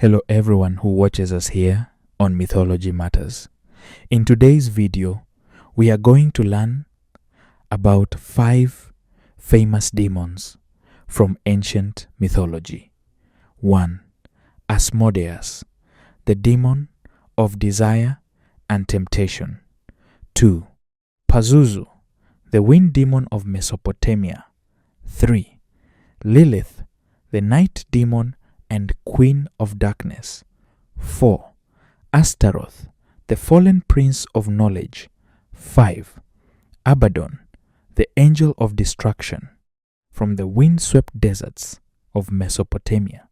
Hello everyone who watches us here on Mythology Matters. In today's video, we are going to learn about 5 famous demons from ancient mythology. 1. Asmodeus, the demon of desire and temptation. 2. Pazuzu, the wind demon of Mesopotamia. 3. Lilith, the night demon and queen of darkness. 4. Astaroth, the fallen prince of knowledge. 5. Abaddon, the angel of destruction. From the wind-swept deserts of Mesopotamia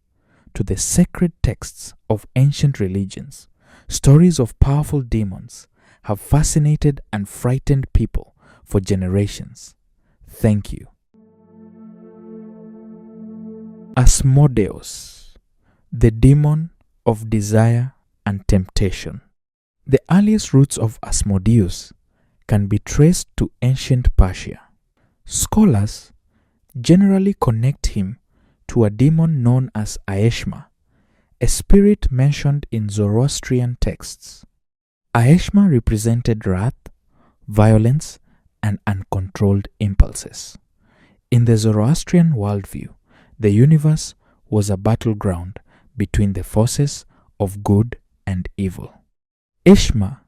to the sacred texts of ancient religions, stories of powerful demons have fascinated and frightened people for generations. Thank you. Asmodeus, the demon of desire and temptation. The earliest roots of Asmodeus can be traced to ancient Persia. Scholars generally connect him to a demon known as Aeshma, a spirit mentioned in Zoroastrian texts. Aeshma represented wrath, violence, and uncontrolled impulses. In the Zoroastrian worldview, the universe was a battleground between the forces of good and evil. Aeshma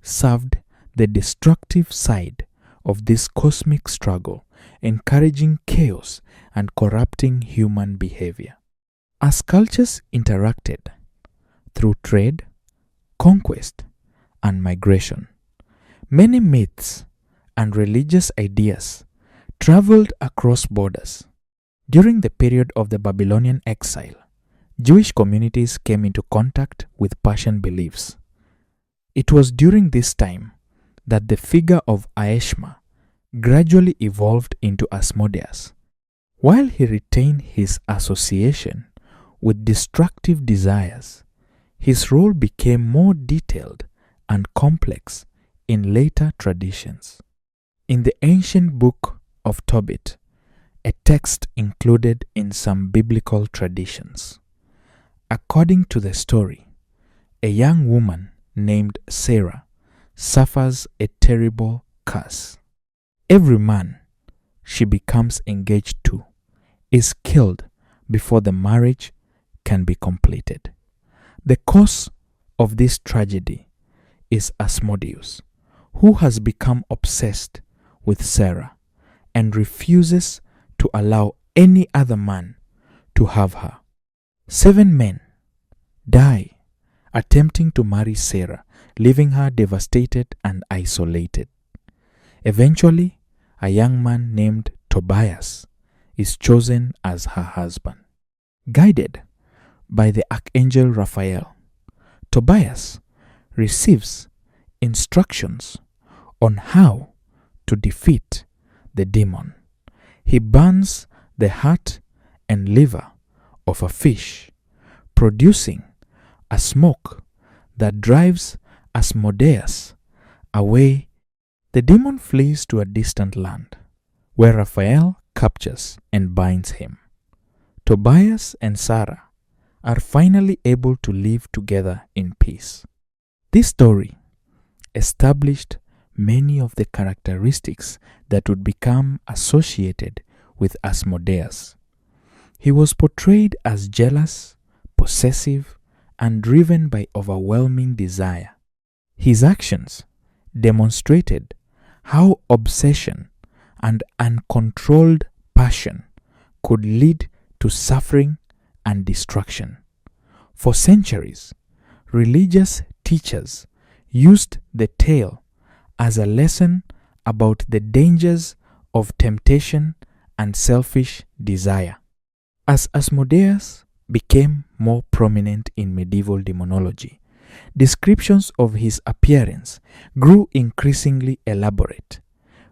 served the destructive side of this cosmic struggle, encouraging chaos and corrupting human behavior. As cultures interacted through trade, conquest, and migration, many myths and religious ideas traveled across borders. During the period of the Babylonian exile, Jewish communities came into contact with Persian beliefs. It was during this time that the figure of Aeshma gradually evolved into Asmodeus. While he retained his association with destructive desires, his role became more detailed and complex in later traditions. In the ancient book of Tobit, a text included in some biblical traditions, according to the story, a young woman named Sarah suffers a terrible curse. Every man she becomes engaged to is killed before the marriage can be completed. The cause of this tragedy is Asmodeus, who has become obsessed with Sarah and refuses to allow any other man to have her. 7 men die attempting to marry Sarah, leaving her devastated and isolated. Eventually, a young man named Tobias is chosen as her husband. Guided by the archangel Raphael, Tobias receives instructions on how to defeat the demon. He burns the heart and liver of a fish, producing a smoke that drives Asmodeus away. The demon flees to a distant land, where Raphael captures and binds him. Tobias and Sarah are finally able to live together in peace. This story established many of the characteristics that would become associated with Asmodeus. He was portrayed as jealous, possessive, and driven by overwhelming desire. His actions demonstrated how obsession and uncontrolled passion could lead to suffering and destruction. For centuries, religious teachers used the tale as a lesson about the dangers of temptation and selfish desire. As Asmodeus became more prominent in medieval demonology, descriptions of his appearance grew increasingly elaborate.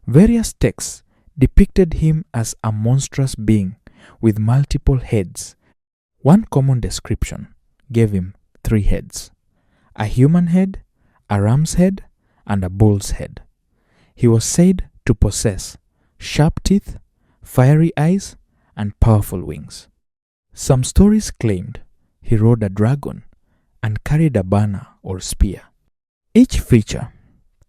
Various texts depicted him as a monstrous being with multiple heads. One common description gave him 3 heads: a human head, a ram's head, and a bull's head. He was said to possess sharp teeth, fiery eyes, and powerful wings. Some stories claimed he rode a dragon and carried a banner or spear. Each feature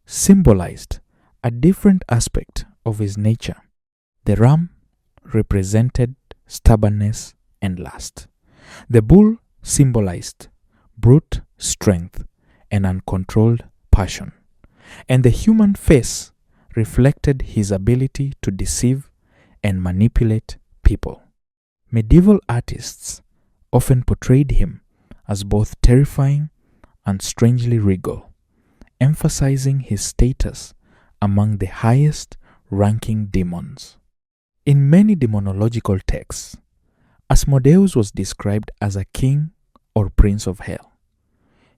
symbolized a different aspect of his nature. The ram represented stubbornness and lust. The bull symbolized brute strength and uncontrolled passion. And the human face reflected his ability to deceive and manipulate people. Medieval artists often portrayed him as both terrifying and strangely regal, emphasizing his status among the highest ranking demons. In many demonological texts, Asmodeus was described as a king or prince of hell.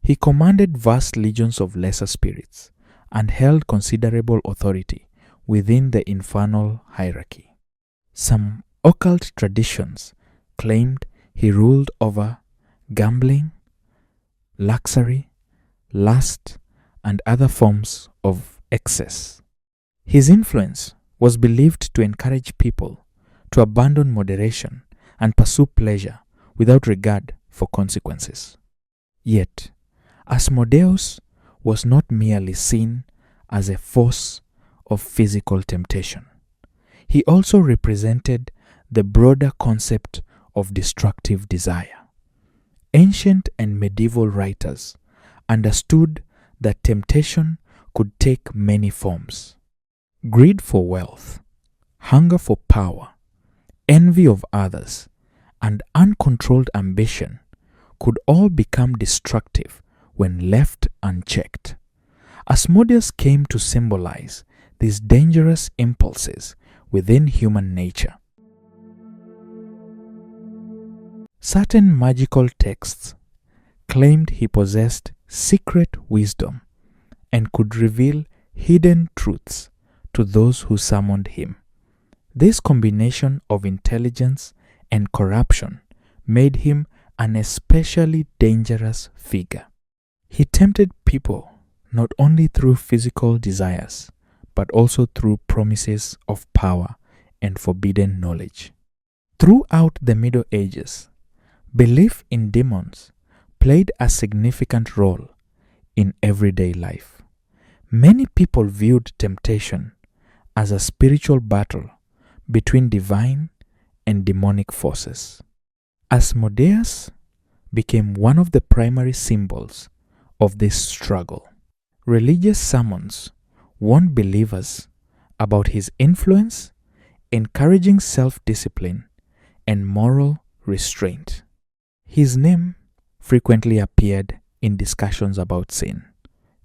He commanded vast legions of lesser spirits and held considerable authority within the infernal hierarchy. Some occult traditions claimed he ruled over gambling, luxury, lust, and other forms of excess. His influence was believed to encourage people to abandon moderation and pursue pleasure without regard for consequences. Yet, Asmodeus was not merely seen as a force of physical temptation. He also represented the broader concept of destructive desire. Ancient and medieval writers understood that temptation could take many forms. Greed for wealth, hunger for power, envy of others, and uncontrolled ambition could all become destructive when left unchecked. Asmodeus came to symbolize these dangerous impulses within human nature. Certain magical texts claimed he possessed secret wisdom and could reveal hidden truths to those who summoned him. This combination of intelligence and corruption made him an especially dangerous figure. He tempted people not only through physical desires, but also through promises of power and forbidden knowledge. Throughout the Middle Ages, belief in demons played a significant role in everyday life. Many people viewed temptation as a spiritual battle between divine and demonic forces. Asmodeus became one of the primary symbols of this struggle. Religious sermons warned believers about his influence, encouraging self-discipline and moral restraint. His name frequently appeared in discussions about sin,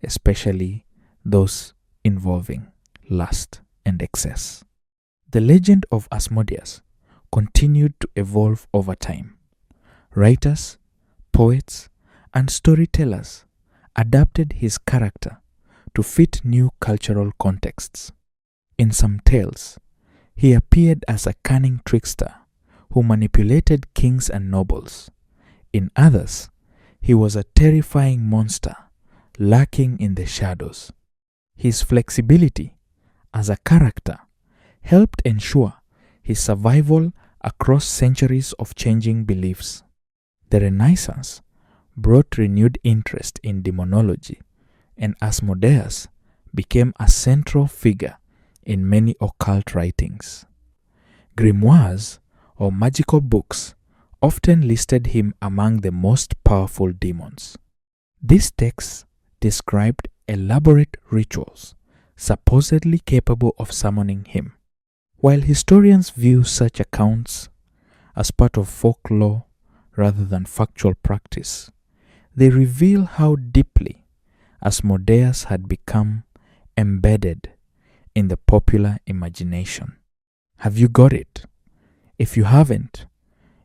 especially those involving lust and excess. The legend of Asmodeus continued to evolve over time. Writers, poets, and storytellers adapted his character to fit new cultural contexts. In some tales, he appeared as a cunning trickster who manipulated kings and nobles. In others, he was a terrifying monster lurking in the shadows. His flexibility as a character helped ensure his survival across centuries of changing beliefs. The Renaissance brought renewed interest in demonology, and Asmodeus became a central figure in many occult writings. Grimoires, or magical books, often listed him among the most powerful demons. These texts described elaborate rituals supposedly capable of summoning him. While historians view such accounts as part of folklore rather than factual practice, they reveal how deeply Asmodeus had become embedded in the popular imagination. Have you got it? If you haven't,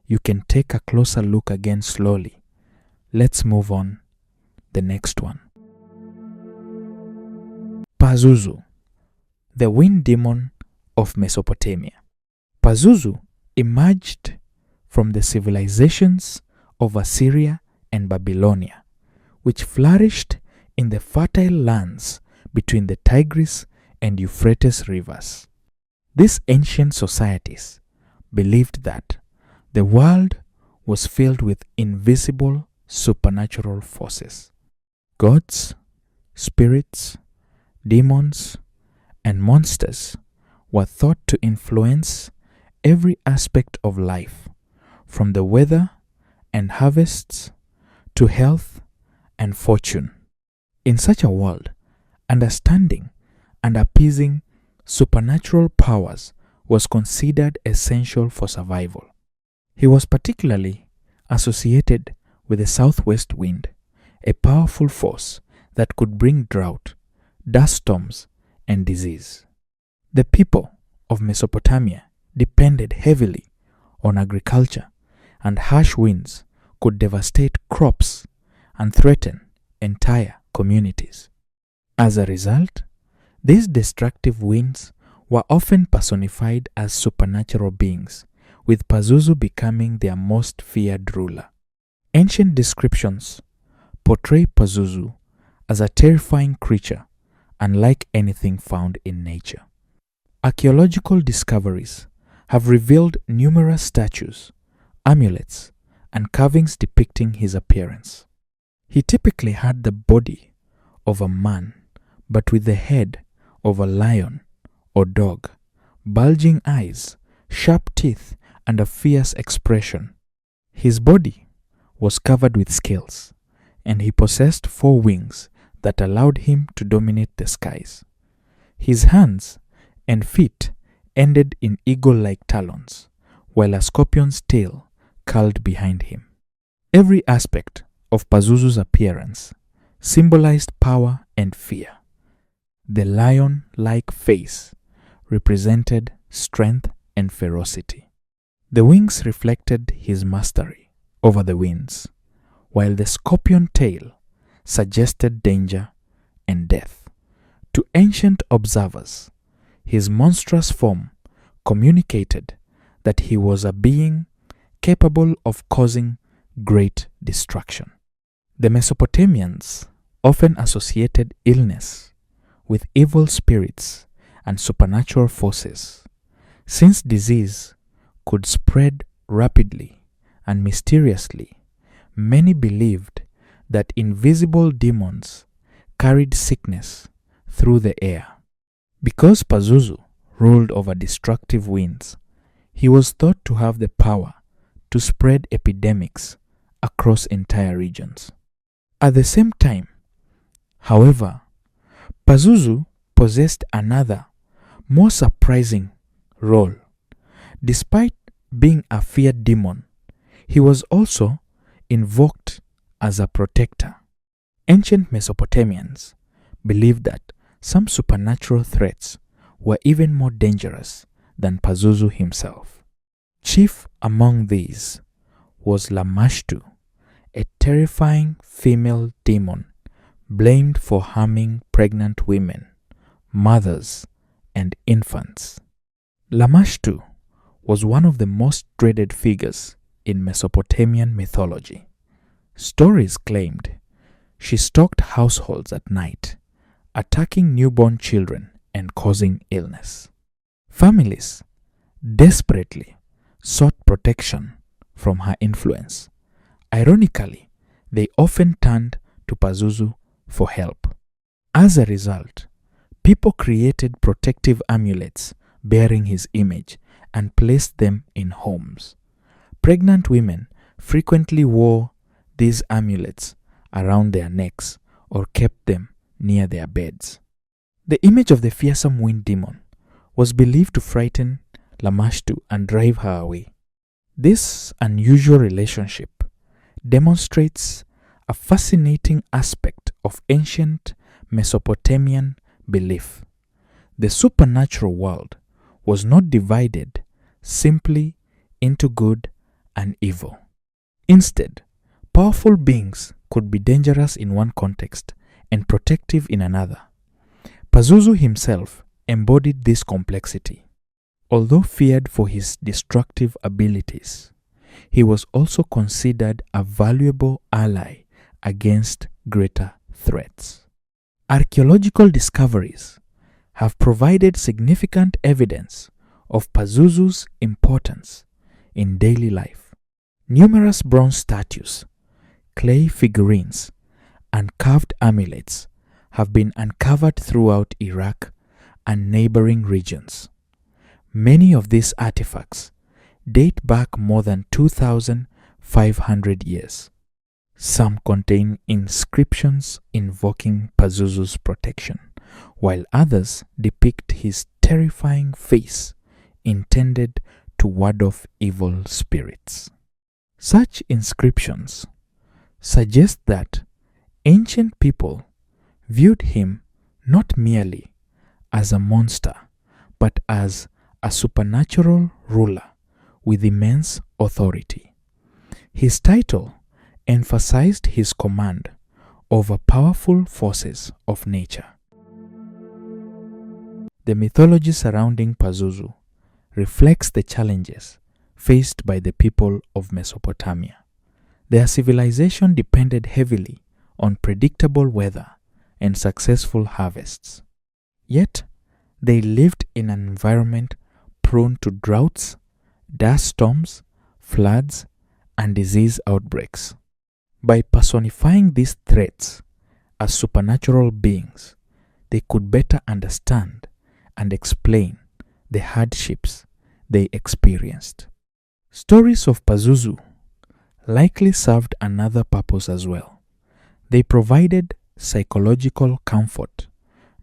you can take a closer look again slowly. Let's move on. The next one. Pazuzu, the wind demon of Mesopotamia. Pazuzu emerged from the civilizations of Assyria and Babylonia, which flourished in the fertile lands between the Tigris and Euphrates rivers. These ancient societies believed that the world was filled with invisible supernatural forces. Gods, spirits, demons, and monsters were thought to influence every aspect of life, from the weather and harvests to health and fortune. In such a world, understanding and appeasing supernatural powers was considered essential for survival. He was particularly associated with the southwest wind, a powerful force that could bring drought, dust storms, and disease. The people of Mesopotamia depended heavily on agriculture, and harsh winds could devastate crops and threaten entire communities. As a result, these destructive winds were often personified as supernatural beings, with Pazuzu becoming their most feared ruler. Ancient descriptions portray Pazuzu as a terrifying creature unlike anything found in nature. Archaeological discoveries have revealed numerous statues, amulets, and carvings depicting his appearance. He typically had the body of a man, but with the head of a lion or dog, bulging eyes, sharp teeth, and a fierce expression. His body was covered with scales, and he possessed 4 wings that allowed him to dominate the skies. His hands and feet ended in eagle-like talons, while a scorpion's tail curled behind him. Every aspect of Pazuzu's appearance symbolized power and fear. The lion-like face represented strength and ferocity. The wings reflected his mastery over the winds, while the scorpion tail suggested danger and death. To ancient observers, his monstrous form communicated that he was a being capable of causing great destruction. The Mesopotamians often associated illness with evil spirits and supernatural forces. Since disease could spread rapidly and mysteriously, many believed that invisible demons carried sickness through the air. Because Pazuzu ruled over destructive winds, he was thought to have the power to spread epidemics across entire regions. At the same time, however, Pazuzu possessed another, more surprising role. Despite being a feared demon, he was also invoked as a protector. Ancient Mesopotamians believed that some supernatural threats were even more dangerous than Pazuzu himself. Chief among these was Lamashtu, a terrifying female demon blamed for harming pregnant women, mothers, and infants. Lamashtu was one of the most dreaded figures in Mesopotamian mythology. Stories claimed she stalked households at night, attacking newborn children and causing illness. Families desperately sought protection from her influence. Ironically, they often turned to Pazuzu for help. As a result, people created protective amulets bearing his image and placed them in homes. Pregnant women frequently wore these amulets around their necks or kept them near their beds. The image of the fearsome wind demon was believed to frighten Lamashtu and drive her away. This unusual relationship demonstrates a fascinating aspect of ancient Mesopotamian belief. The supernatural world was not divided simply into good and evil. Instead, powerful beings could be dangerous in one context and protective in another. Pazuzu himself embodied this complexity. Although feared for his destructive abilities, he was also considered a valuable ally against greater threats. Archaeological discoveries have provided significant evidence of Pazuzu's importance in daily life. Numerous bronze statues, clay figurines, and carved amulets have been uncovered throughout Iraq and neighboring regions. Many of these artifacts date back more than 2,500 years. Some contain inscriptions invoking Pazuzu's protection, while others depict his terrifying face intended to ward off evil spirits. Such inscriptions suggest that ancient people viewed him not merely as a monster, but as a supernatural ruler with immense authority. His title emphasized his command over powerful forces of nature. The mythology surrounding Pazuzu reflects the challenges faced by the people of Mesopotamia. Their civilization depended heavily on predictable weather and successful harvests. Yet, they lived in an environment prone to droughts, dust storms, floods, and disease outbreaks. By personifying these threats as supernatural beings, they could better understand and explain the hardships they experienced. Stories of Pazuzu likely served another purpose as well. They provided psychological comfort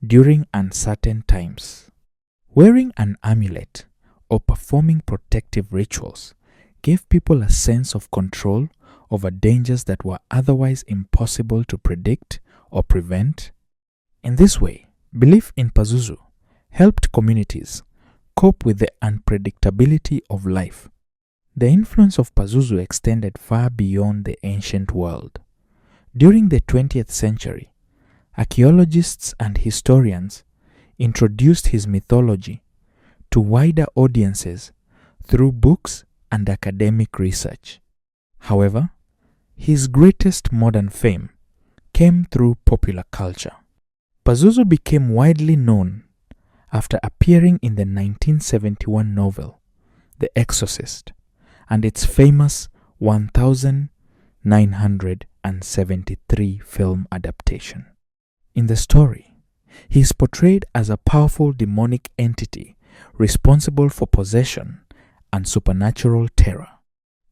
during uncertain times. Wearing an amulet or performing protective rituals gave people a sense of control over dangers that were otherwise impossible to predict or prevent. In this way, belief in Pazuzu helped communities cope with the unpredictability of life. The influence of Pazuzu extended far beyond the ancient world. During the 20th century, archaeologists and historians introduced his mythology to wider audiences through books and academic research. However, his greatest modern fame came through popular culture. Pazuzu became widely known after appearing in the 1971 novel The Exorcist and its famous 1973 film adaptation. In the story, he is portrayed as a powerful demonic entity responsible for possession and supernatural terror.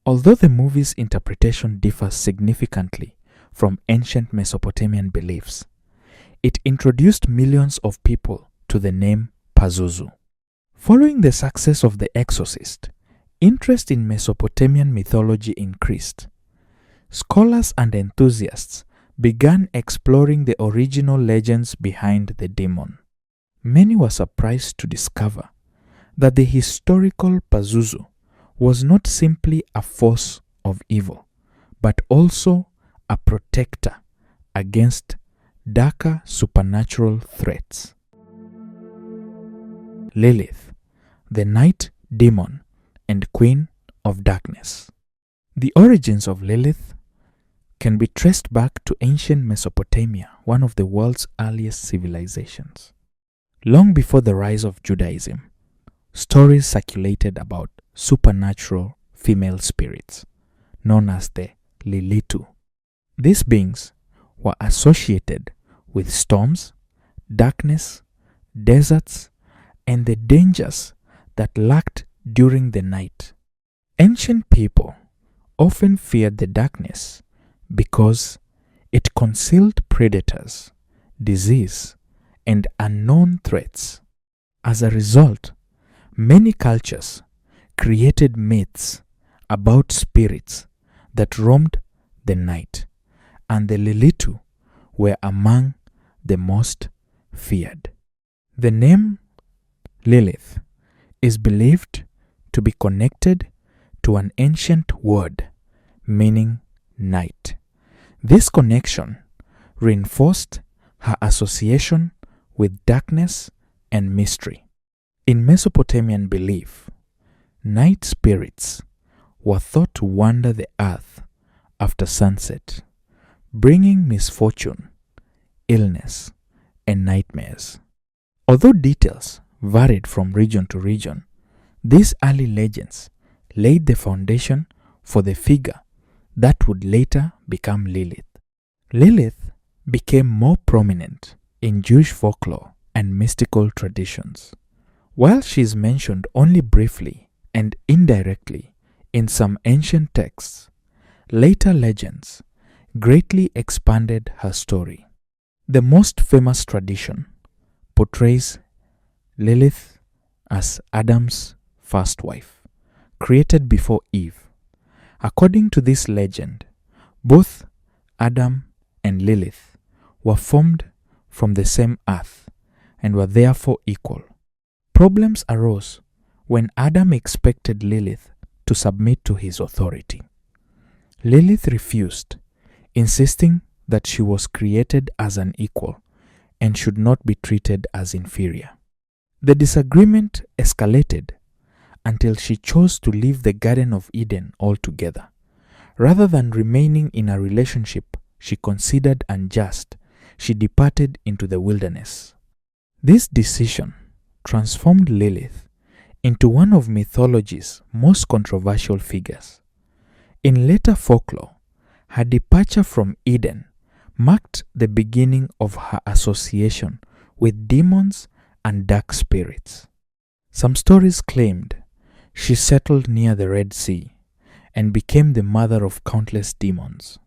Although the movie's interpretation differs significantly from ancient Mesopotamian beliefs, it introduced millions of people to the name Pazuzu. Following the success of The Exorcist, interest in Mesopotamian mythology increased. Scholars and enthusiasts began exploring the original legends behind the demon. Many were surprised to discover that the historical Pazuzu was not simply a force of evil, but also a protector against darker supernatural threats. Lilith, the night demon and queen of darkness. The origins of Lilith can be traced back to ancient Mesopotamia, one of the world's earliest civilizations. Long before the rise of Judaism, stories circulated about supernatural female spirits, known as the Lilith. These beings were associated with storms, darkness, deserts, and the dangers that lurked during the night. Ancient people often feared the darkness because it concealed predators, disease, and unknown threats. As a result, many cultures created myths about spirits that roamed the night, and the Lilith were among the most feared. The name Lilith is believed to be connected to an ancient word meaning night. This connection reinforced her association with darkness and mystery. In Mesopotamian belief, night spirits were thought to wander the earth after sunset, bringing misfortune, illness, and nightmares. Although details varied from region to region, these early legends laid the foundation for the figure that would later become Lilith. Lilith became more prominent in Jewish folklore and mystical traditions. While she is mentioned only briefly and indirectly in some ancient texts, later legends greatly expanded her story. The most famous tradition portrays Lilith as Adam's first wife, created before Eve. According to this legend, both Adam and Lilith were formed from the same earth and were therefore equal. Problems arose when Adam expected Lilith to submit to his authority. Lilith refused, insisting that she was created as an equal and should not be treated as inferior. The disagreement escalated until she chose to leave the Garden of Eden altogether. Rather than remaining in a relationship she considered unjust, she departed into the wilderness. This decision transformed Lilith into one of mythology's most controversial figures. In later folklore, her departure from Eden marked the beginning of her association with demons and dark spirits. Some stories claimed she settled near the Red Sea and became the mother of countless demons.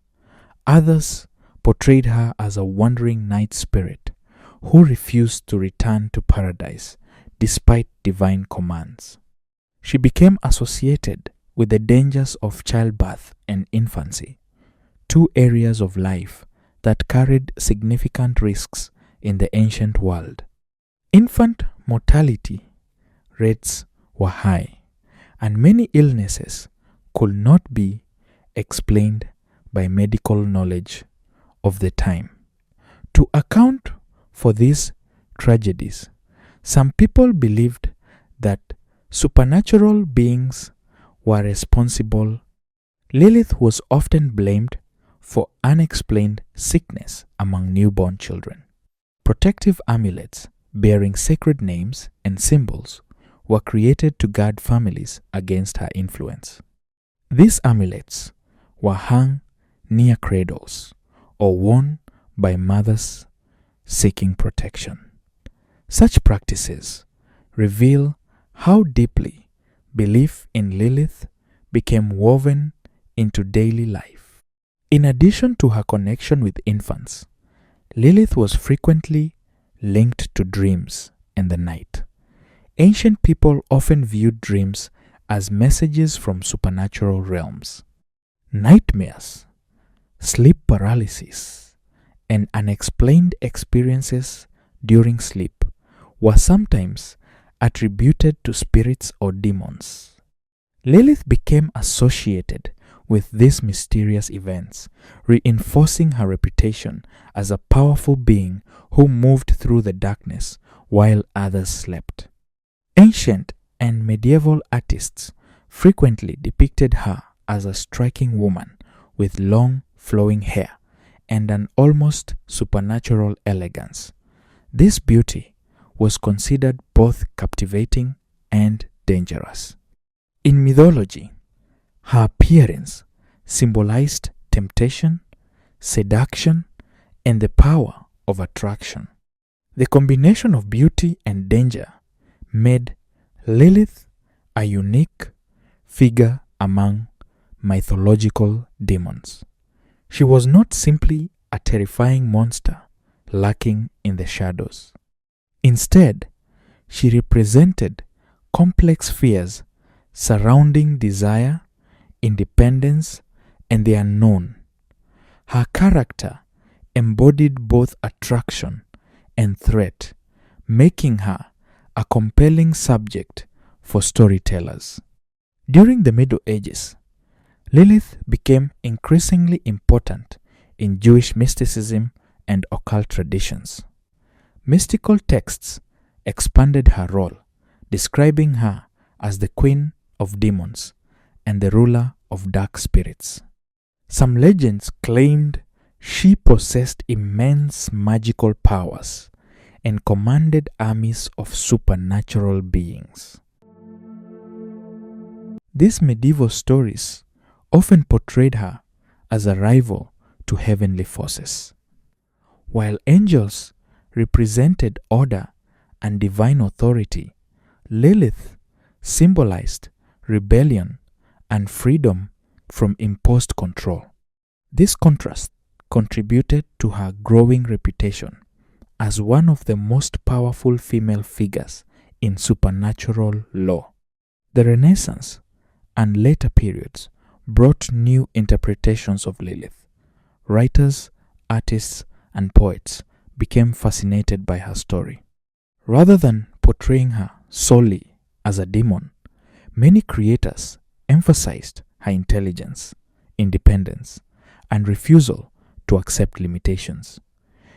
Others portrayed her as a wandering night spirit who refused to return to paradise despite divine commands. She became associated with the dangers of childbirth and infancy, two areas of life that carried significant risks in the ancient world. Infant mortality rates were high, and many illnesses could not be explained by medical knowledge of the time. To account for these tragedies, some people believed that supernatural beings were responsible. Lilith was often blamed for unexplained sickness among newborn children. Protective amulets bearing sacred names and symbols were created to guard families against her influence. These amulets were hung near cradles or worn by mothers seeking protection. Such practices reveal how deeply belief in Lilith became woven into daily life. In addition to her connection with infants, Lilith was frequently linked to dreams and the night. Ancient people often viewed dreams as messages from supernatural realms. Nightmares, sleep paralysis, and unexplained experiences during sleep were sometimes attributed to spirits or demons. Lilith became associated with these mysterious events, reinforcing her reputation as a powerful being who moved through the darkness while others slept. Ancient and medieval artists frequently depicted her as a striking woman with long, flowing hair and an almost supernatural elegance. This beauty was considered both captivating and dangerous. In mythology, her appearance symbolized temptation, seduction, and the power of attraction. The combination of beauty and danger made Lilith a unique figure among mythological demons. She was not simply a terrifying monster lurking in the shadows. Instead, she represented complex fears surrounding desire, independence, and the unknown. Her character embodied both attraction and threat, making her a compelling subject for storytellers. During the Middle Ages, Lilith became increasingly important in Jewish mysticism and occult traditions. Mystical texts expanded her role, describing her as the queen of demons and the ruler of dark spirits. Some legends claimed she possessed immense magical powers and commanded armies of supernatural beings. These medieval stories often portrayed her as a rival to heavenly forces. While angels represented order and divine authority, Lilith symbolized rebellion and freedom from imposed control. This contrast contributed to her growing reputation as one of the most powerful female figures in supernatural lore. The Renaissance and later periods brought new interpretations of Lilith. Writers, artists, and poets became fascinated by her story. Rather than portraying her solely as a demon, many creators emphasized her intelligence, independence, and refusal to accept limitations.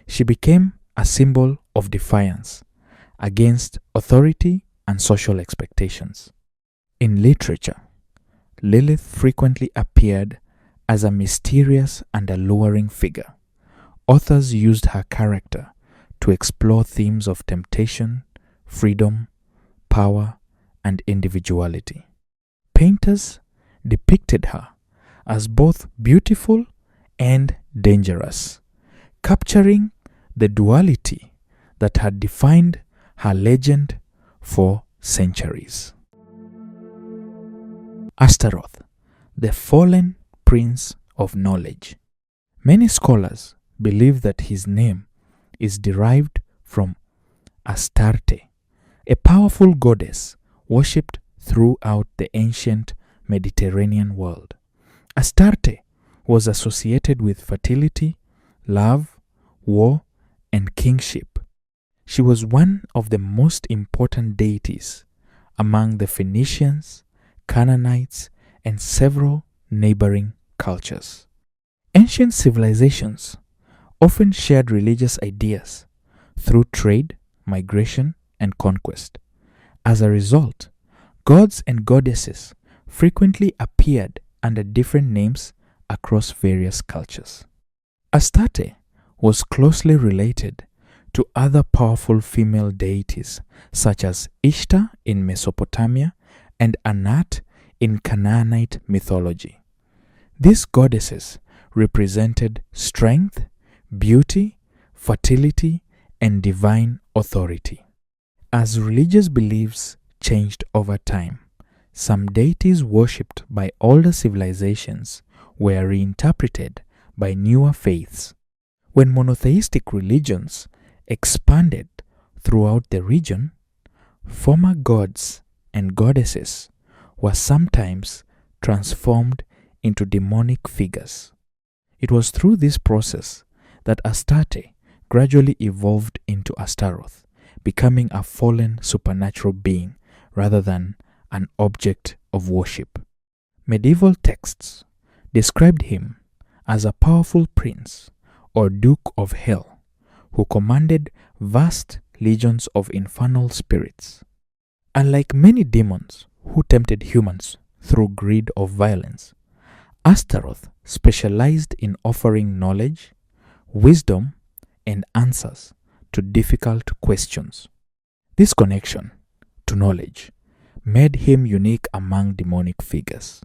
She became a symbol of defiance against authority and social expectations. In literature, Lilith frequently appeared as a mysterious and alluring figure. Authors used her character to explore themes of temptation, freedom, power, and individuality. Painters depicted her as both beautiful and dangerous, capturing the duality that had defined her legend for centuries. Astaroth, the fallen prince of knowledge. Many scholars believe that his name is derived from Astarte, a powerful goddess worshipped throughout the ancient Mediterranean world. Astarte was associated with fertility, love, war, and kingship. She was one of the most important deities among the Phoenicians, Canaanites, and several neighboring cultures. Ancient civilizations often shared religious ideas through trade, migration, and conquest. As a result, gods and goddesses frequently appeared under different names across various cultures. Astarte was closely related to other powerful female deities such as Ishtar in Mesopotamia and Anat in Canaanite mythology. These goddesses represented strength, beauty, fertility, and divine authority. As religious beliefs changed over time, some deities worshipped by older civilizations were reinterpreted by newer faiths. When monotheistic religions expanded throughout the region, former gods and goddesses were sometimes transformed into demonic figures. It was through this process that Astarte gradually evolved into Astaroth, becoming a fallen supernatural being rather than an object of worship. Medieval texts described him as a powerful prince or duke of hell who commanded vast legions of infernal spirits. Unlike many demons who tempted humans through greed or violence, Astaroth specialized in offering knowledge, wisdom, and answers to difficult questions. This connection to knowledge made him unique among demonic figures.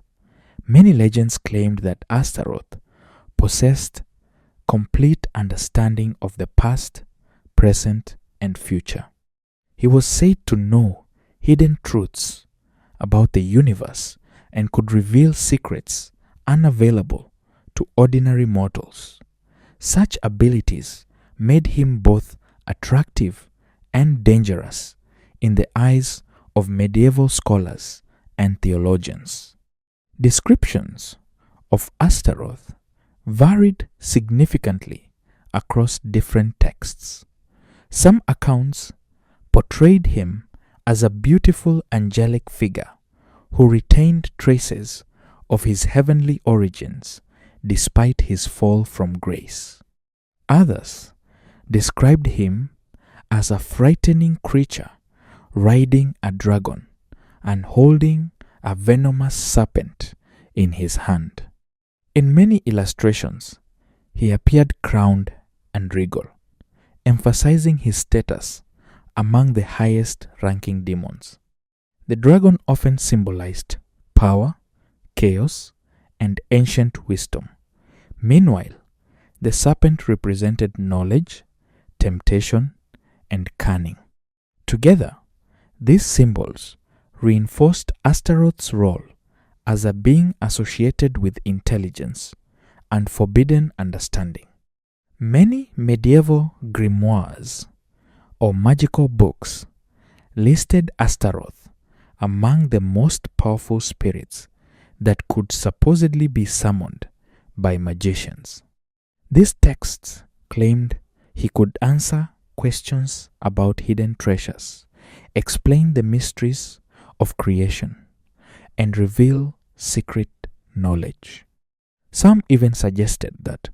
Many legends claimed that Astaroth possessed complete understanding of the past, present, and future. He was said to know hidden truths about the universe and could reveal secrets unavailable to ordinary mortals. Such abilities made him both attractive and dangerous in the eyes of medieval scholars and theologians. Descriptions of Astaroth varied significantly across different texts. Some accounts portrayed him as a beautiful angelic figure who retained traces of his heavenly origins despite his fall from grace. Others described him as a frightening creature riding a dragon and holding a venomous serpent in his hand. In many illustrations, he appeared crowned and regal, emphasizing his status among the highest-ranking demons. The dragon often symbolized power, chaos, and ancient wisdom. Meanwhile, the serpent represented knowledge, temptation, and cunning. Together, these symbols reinforced Astaroth's role as a being associated with intelligence and forbidden understanding. Many medieval grimoires or magical books listed Astaroth among the most powerful spirits that could supposedly be summoned by magicians. These texts claimed he could answer questions about hidden treasures, explain the mysteries of creation, and reveal secret knowledge. Some even suggested that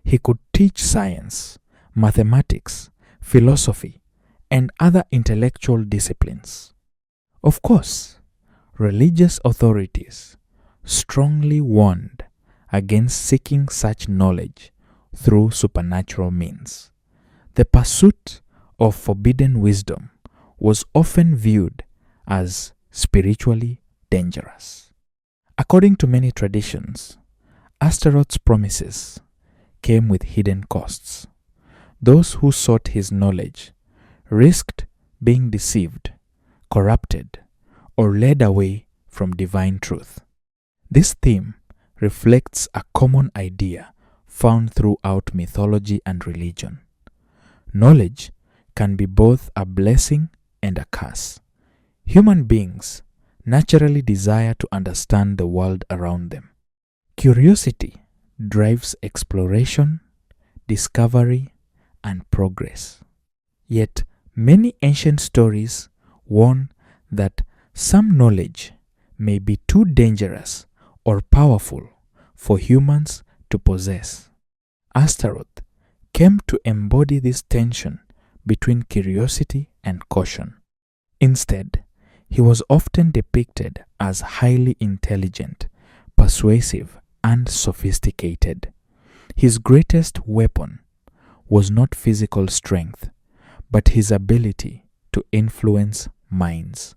he could teach science, mathematics, philosophy, and other intellectual disciplines. Of course, religious authorities strongly warned against seeking such knowledge through supernatural means. The pursuit of forbidden wisdom was often viewed as spiritually dangerous. According to many traditions, Astaroth's promises came with hidden costs. Those who sought his knowledge risked being deceived, corrupted, or led away from divine truth. This theme reflects a common idea found throughout mythology and religion. Knowledge can be both a blessing and a curse. Human beings naturally desire to understand the world around them. Curiosity drives exploration, discovery, and progress. Yet, many ancient stories warn that some knowledge may be too dangerous or powerful for humans to possess. Astaroth came to embody this tension between curiosity and caution. Instead, he was often depicted as highly intelligent, persuasive, and sophisticated. His greatest weapon was not physical strength, but his ability to influence minds.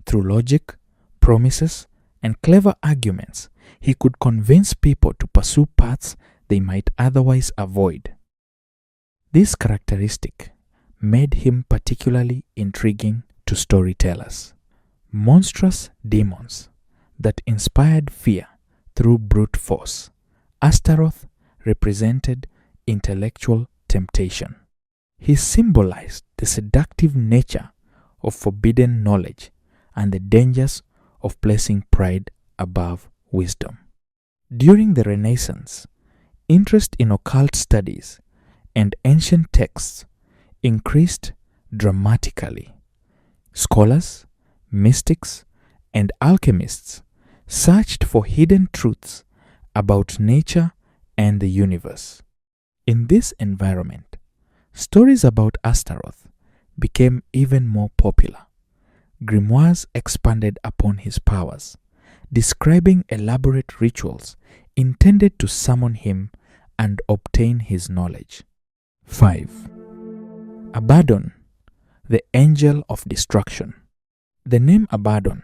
Through logic, promises, and clever arguments, he could convince people to pursue paths they might otherwise avoid. This characteristic made him particularly intriguing to storytellers. Monstrous demons that inspired fear through brute force, Astaroth represented intellectual temptation. He symbolized the seductive nature of forbidden knowledge and the dangers of placing pride above wisdom. During the Renaissance, interest in occult studies and ancient texts increased dramatically. Scholars, mystics, and alchemists searched for hidden truths about nature and the universe. In this environment, stories about Astaroth became even more popular. Grimoires expanded upon his powers, describing elaborate rituals intended to summon him and obtain his knowledge. 5. Abaddon, the angel of destruction. The name Abaddon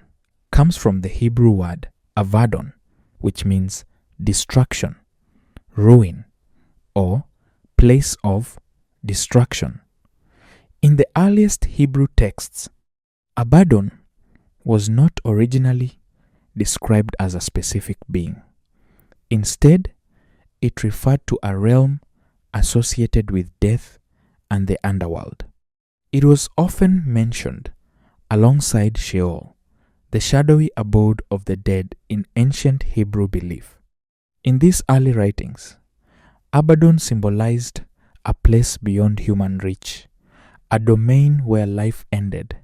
comes from the Hebrew word Abaddon, which means destruction, ruin, or place of destruction. In the earliest Hebrew texts, Abaddon was not originally described as a specific being. Instead, it referred to a realm associated with death and the underworld. It was often mentioned alongside Sheol, the shadowy abode of the dead in ancient Hebrew belief. In these early writings, Abaddon symbolized a place beyond human reach, a domain where life ended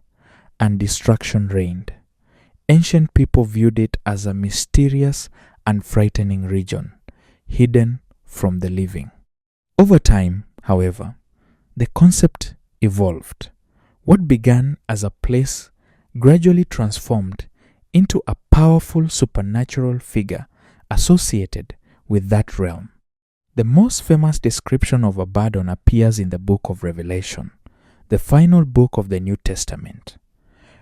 and destruction reigned. Ancient people viewed it as a mysterious and frightening region, hidden from the living. Over time, however, the concept evolved. What began as a place gradually transformed into a powerful supernatural figure associated with that realm. The most famous description of Abaddon appears in the book of Revelation, the final book of the New Testament.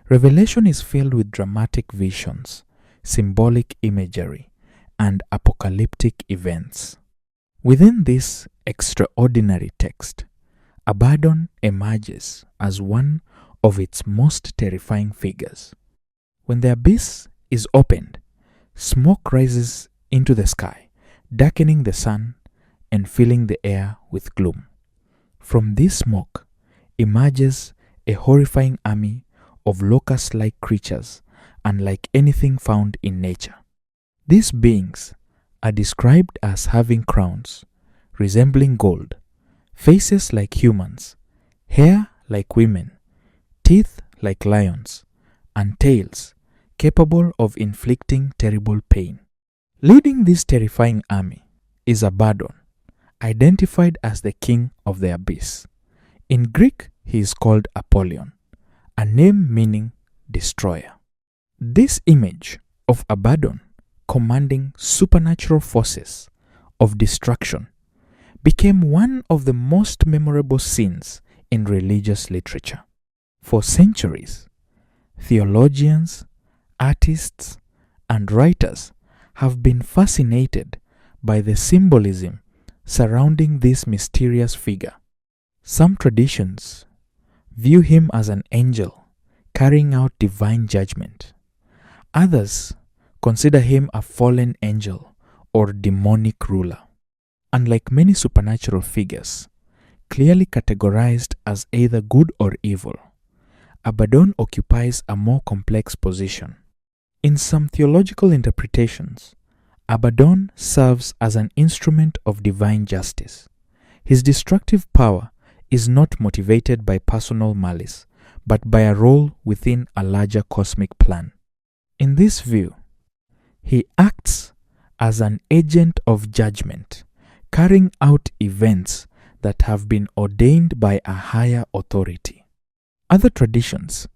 Revelation is filled with dramatic visions, symbolic imagery, and apocalyptic events. Within this extraordinary text, Abaddon emerges as one of its most terrifying figures. When the abyss is opened, smoke rises into the sky, darkening the sun and filling the air with gloom. From this smoke emerges a horrifying army of locust-like creatures unlike anything found in nature. These beings are described as having crowns resembling gold, faces like humans, hair like women, teeth like lions, and tails capable of inflicting terrible pain. Leading this terrifying army is Abaddon, identified as the king of the abyss. In Greek, he is called Apollyon, a name meaning destroyer. This image of Abaddon commanding supernatural forces of destruction became one of the most memorable scenes in religious literature. For centuries, theologians, artists, and writers have been fascinated by the symbolism surrounding this mysterious figure. Some traditions view him as an angel carrying out divine judgment. Others consider him a fallen angel or demonic ruler. Unlike many supernatural figures, clearly categorized as either good or evil, Abaddon occupies a more complex position. In some theological interpretations, Abaddon serves as an instrument of divine justice. His destructive power is not motivated by personal malice, but by a role within a larger cosmic plan. In this view, he acts as an agent of judgment, carrying out events that have been ordained by a higher authority. Other traditions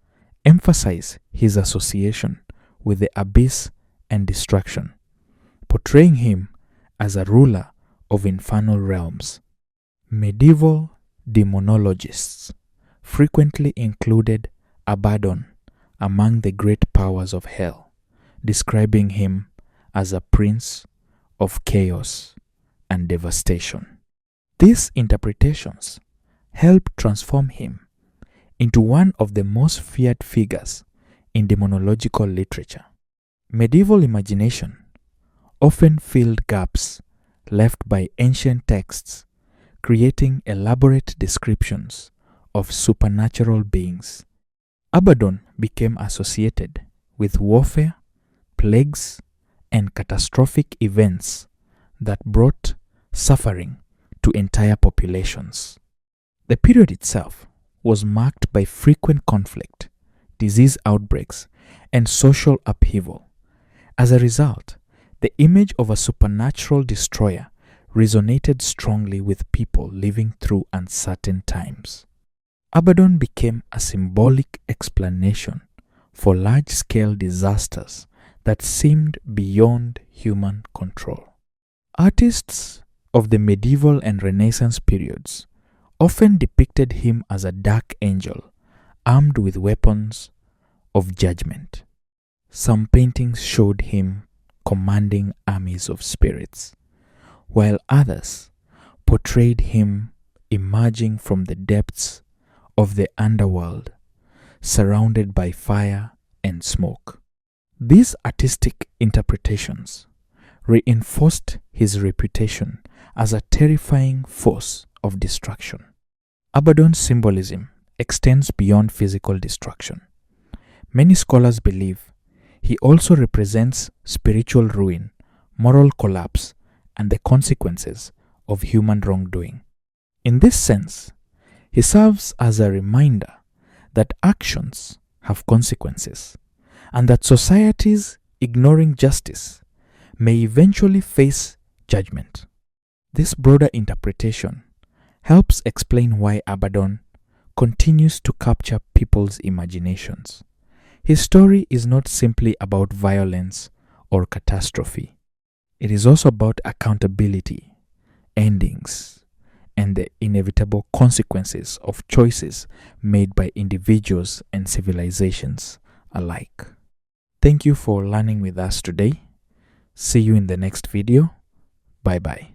emphasize his association with the abyss and destruction, portraying him as a ruler of infernal realms. Medieval demonologists frequently included Abaddon among the great powers of hell, describing him as a prince of chaos and devastation. These interpretations help transform him into one of the most feared figures in demonological literature. Medieval imagination often filled gaps left by ancient texts, creating elaborate descriptions of supernatural beings. Abaddon became associated with warfare, plagues, and catastrophic events that brought suffering to entire populations. The period itself was marked by frequent conflict, disease outbreaks, and social upheaval. As a result, the image of a supernatural destroyer resonated strongly with people living through uncertain times. Abaddon became a symbolic explanation for large-scale disasters that seemed beyond human control. Artists of the medieval and Renaissance periods often depicted him as a dark angel armed with weapons of judgment. Some paintings showed him commanding armies of spirits, while others portrayed him emerging from the depths of the underworld, surrounded by fire and smoke. These artistic interpretations reinforced his reputation as a terrifying force of destruction. Abaddon's symbolism extends beyond physical destruction. Many scholars believe he also represents spiritual ruin, moral collapse, and the consequences of human wrongdoing. In this sense, he serves as a reminder that actions have consequences, and that societies ignoring justice may eventually face judgment. This broader interpretation helps explain why Abaddon continues to capture people's imaginations. His story is not simply about violence or catastrophe. It is also about accountability, endings, and the inevitable consequences of choices made by individuals and civilizations alike. Thank you for learning with us today. See you in the next video. Bye bye.